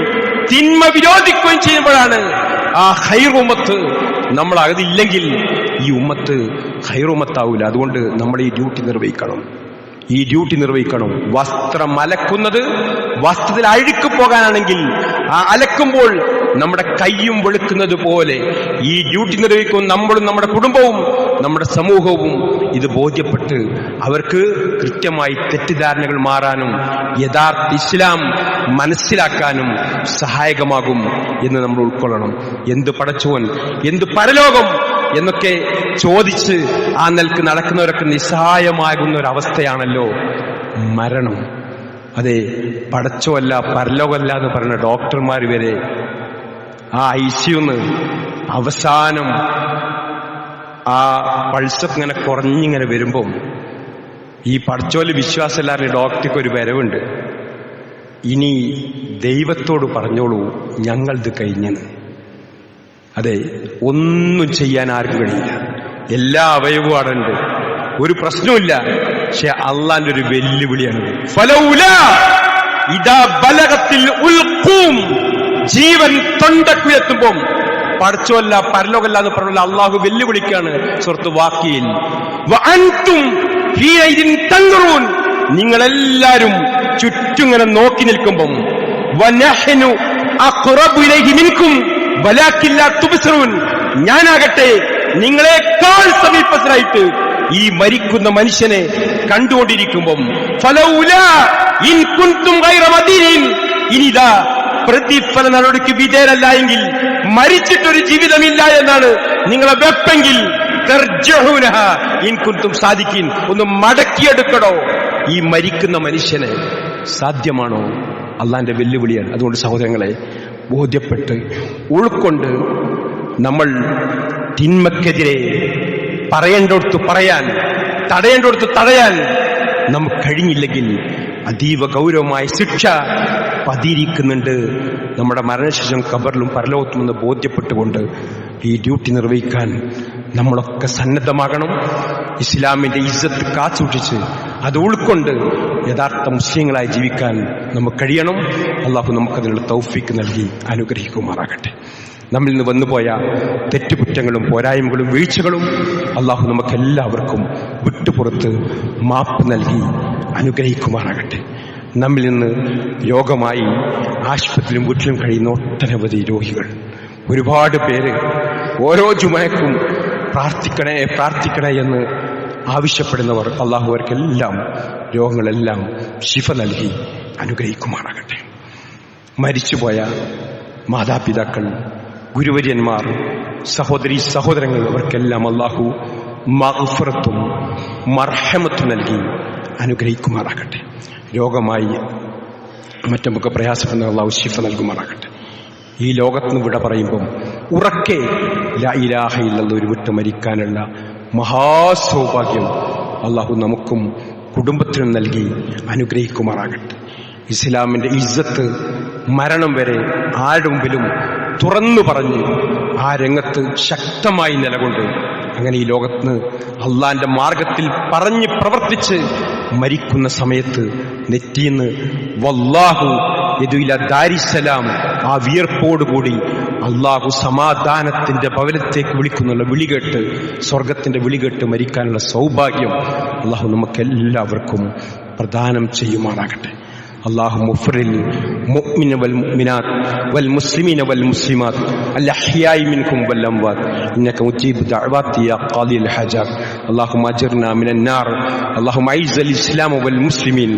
തിന്മ വിരോധിക്കുകയും ചെയ്യുമ്പോഴാണ് ആ ഖൈറ ഉമ്മത്ത്. നമ്മൾ അതില്ലെങ്കിൽ ഈ ഉമ്മത്ത് ഖൈറ ഉമ്മത്താവൂല. അതുകൊണ്ട് നമ്മൾ ഈ ഡ്യൂട്ടി നിർവഹിക്കണം. വസ്ത്രം അലക്കുന്നത് വസ്ത്രത്തിൽ അഴുക്ക് പോകാനാണെങ്കിൽ ആ അലക്കുമ്പോൾ നമ്മുടെ കൈയും വെളുക്കുന്നത് പോലെ ഈ ഡ്യൂട്ടി നിർവഹിക്കും നമ്മളും നമ്മുടെ കുടുംബവും നമ്മുടെ സമൂഹവും. ഇത് ബോധ്യപ്പെട്ട് അവർക്ക് കൃത്യമായി തെറ്റിദ്ധാരണകൾ മാറാനും യഥാർത്ഥ ഇസ്ലാം മനസ്സിലാക്കാനും സഹായകമാകും എന്ന് നമ്മൾ ഉൾക്കൊള്ളണം. എന്ത് പടച്ചോൻ, എന്ത് പരലോകം എന്നൊക്കെ ചോദിച്ച് ആ നിലക്ക് നടക്കുന്നവരൊക്കെ നിസ്സഹായമാകുന്ന ഒരവസ്ഥയാണല്ലോ മരണം. അതെ, പടച്ചോല്ല പരലോകമല്ല എന്ന് പറയുന്ന ഡോക്ടർമാർ വരെ ആ ഐസിയുന്ന് അവസാനം ആ പൾസൊക്കെ ഇങ്ങനെ കുറഞ്ഞിങ്ങനെ വരുമ്പം ഈ പടച്ചോല് വിശ്വാസമില്ലാതെ ഡോക്ടർക്ക് ഒരു വരവുണ്ട്, ഇനി ദൈവത്തോട് പറഞ്ഞോളൂ ഞങ്ങളത് കഴിഞ്ഞെന്ന്. അതെ, ഒന്നും ചെയ്യാൻ ആർക്കും കഴിയില്ല. എല്ലാ അവയവവും അവിടെ ഉണ്ട്, ഒരു പ്രശ്നവുമില്ല. പക്ഷെ അള്ളാന്റെ ഒരു വെല്ലുവിളിയാണ്. ഫലൗലാ ഇദാ ബലഗത്തിൽ ഉൽഖൂം, ജീവൻ തൊണ്ടക്കുയെത്തുമ്പം പടച്ചോല്ല പരലോകല്ല എന്ന് പറഞ്ഞ അള്ളാഹു വെല്ലുവിളിക്കാണ്. സൂറത്ത് വാഖിയിൽ വഅൻതും ഹീനഇദിൻ തൻദുറൂൻ, നിങ്ങളെല്ലാരും ചുറ്റുങ്ങനെ നോക്കി നിൽക്കുമ്പം വനഹ്നു അഖ്റബു ഇലൈഹി മിൻകും വലാകിൻ ലാ തുബ്സിറൂൻ, ഞാനാകട്ടെ നിങ്ങളെക്കാൾ സമീപസ്ഥനായിട്ട് ഈ മരിക്കുന്ന മനുഷ്യനെ കണ്ടുകൊണ്ടിരിക്കുമ്പം ഫലൗലാ ഇൻ കുൻതും ഗൈറ മദീനിൻ, ഇനിതാ പ്രതിഫല നടപടിക്ക് വിധേയരല്ല എങ്കിൽ മരിച്ചിട്ടൊരു ജീവിതമില്ല എന്നാണ് നിങ്ങളെ വെപ്പെങ്കിൽ തർജഊനഹ ഇൻ കുൻതും സാദിഖീൻ, ഒന്ന് മടക്കിയെടുക്കണോ ഈ മരിക്കുന്ന മനുഷ്യനെ? സാധ്യമാണോ? അള്ളാന്റെ വെല്ലുവിളിയാണ്. അതുകൊണ്ട് സഹോദരങ്ങളെ, ബോധ്യപ്പെട്ട് ഉൾക്കൊണ്ട് നമ്മൾ തിന്മക്കെതിരെ പറയേണ്ടടുത്ത് പറയാൻ, തടയേണ്ടടുത്ത് തടയാൻ നമുക്ക് കഴിഞ്ഞില്ലെങ്കിൽ അതീവ ഗൗരവമായ ശിക്ഷ പതിയിരിക്കുന്നുണ്ട് നമ്മുടെ മരണശേഷം ഖബറിലും പരലോകത്തും എന്ന് ബോധ്യപ്പെട്ടുകൊണ്ട് ഈ ഡ്യൂട്ടി നിർവഹിക്കാൻ നമ്മളൊക്കെ സന്നദ്ധമാകണം. ഇസ്ലാമിന്റെ ഇസ്സത്ത് കാത്തുസൂക്ഷിച്ച് അത് ഉൾക്കൊണ്ട് യഥാർത്ഥ മുസ്ലിങ്ങളായി ജീവിക്കാൻ നമുക്ക് കഴിയണം. അള്ളാഹു നമുക്കതിനുള്ള തൗഫീക്ക് നൽകി അനുഗ്രഹിക്കുമാറാകട്ടെ. നമ്മിൽ നിന്ന് വന്നുപോയ തെറ്റുകുറ്റങ്ങളും പോരായ്മകളും വീഴ്ചകളും അള്ളാഹു നമുക്കെല്ലാവർക്കും വിട്ടുപുറത്ത് മാപ്പ് നൽകി അനുഗ്രഹിക്കുമാറാകട്ടെ. നമ്മിൽ നിന്ന് രോഗമായി ആശുപത്രിയിലും വീട്ടിലും കഴിയുന്ന ഒട്ടനവധി രോഗികൾ, ഒരുപാട് പേര് ഓരോ ജുമയ്ക്കും പ്രാർത്ഥിക്കണേ എന്ന് ആവശ്യപ്പെടുന്നവർ, അള്ളാഹു അവർക്കെല്ലാം രോഗങ്ങളെല്ലാം ശിഫ നൽകി അനുഗ്രഹിക്കുമാറാകട്ടെ. മരിച്ചുപോയ മാതാപിതാക്കൾ, ഗുരുവര്യന്മാർ, സഹോദരങ്ങൾ, അവർക്കെല്ലാം അള്ളാഹു മഗ്ഫിറത്തും മർഹമത്തും നൽകി അനുഗ്രഹിക്കുമാറാകട്ടെ. രോഗമായി മറ്റൊക്കെ പ്രയാസപ്പെടുന്ന അള്ളാഹു ശിഫ നൽകുമാറാകട്ടെ. ഈ ലോകത്തിന് വിട പറയുമ്പം ഉറക്കെ ലാ ഇലാഹ ഇല്ലല്ലാഹ് വിട്ട് മരിക്കാനുള്ള മഹാസൗഭാഗ്യം അള്ളാഹു നമുക്കും കുടുംബത്തിനും നൽകി അനുഗ്രഹിക്കുമാറാകട്ടെ. ഇസ്ലാമിന്റെ ഇസ്സത്ത് മരണം വരെ ആരുടെ മുമ്പിലും തുറന്നു പറഞ്ഞ് ആ രംഗത്ത് ശക്തമായി നിലകൊണ്ട് അങ്ങനെ ഈ ലോകത്തിന് അള്ളാന്റെ മാർഗത്തിൽ പറഞ്ഞ് പ്രവർത്തിച്ച് മരിക്കുന്ന സമയത്ത് നെറ്റിന്ന് വല്ലാഹു യദുഇല ദാരിസ്സലാം, ആ വിയർപ്പോടുകൂടി അള്ളാഹു സമാധാനത്തിന്റെ ഭവനത്തേക്ക് വിളിക്കുന്നുള്ള വിളികേട്ട്, സ്വർഗത്തിന്റെ വിളികേട്ട് മരിക്കാനുള്ള സൗഭാഗ്യം അള്ളാഹു നമുക്കെല്ലാവർക്കും പ്രദാനം ചെയ്യുമാറാകട്ടെ. اللهم اغفر للمؤمنين والمؤمنات والمسلمين والمسلمات الأحياء منكم والأموات إنك مجيب دعوات يا قاضي الحاجات. اللهم أجرنا من النار. اللهم أعز الإسلام والمسلمين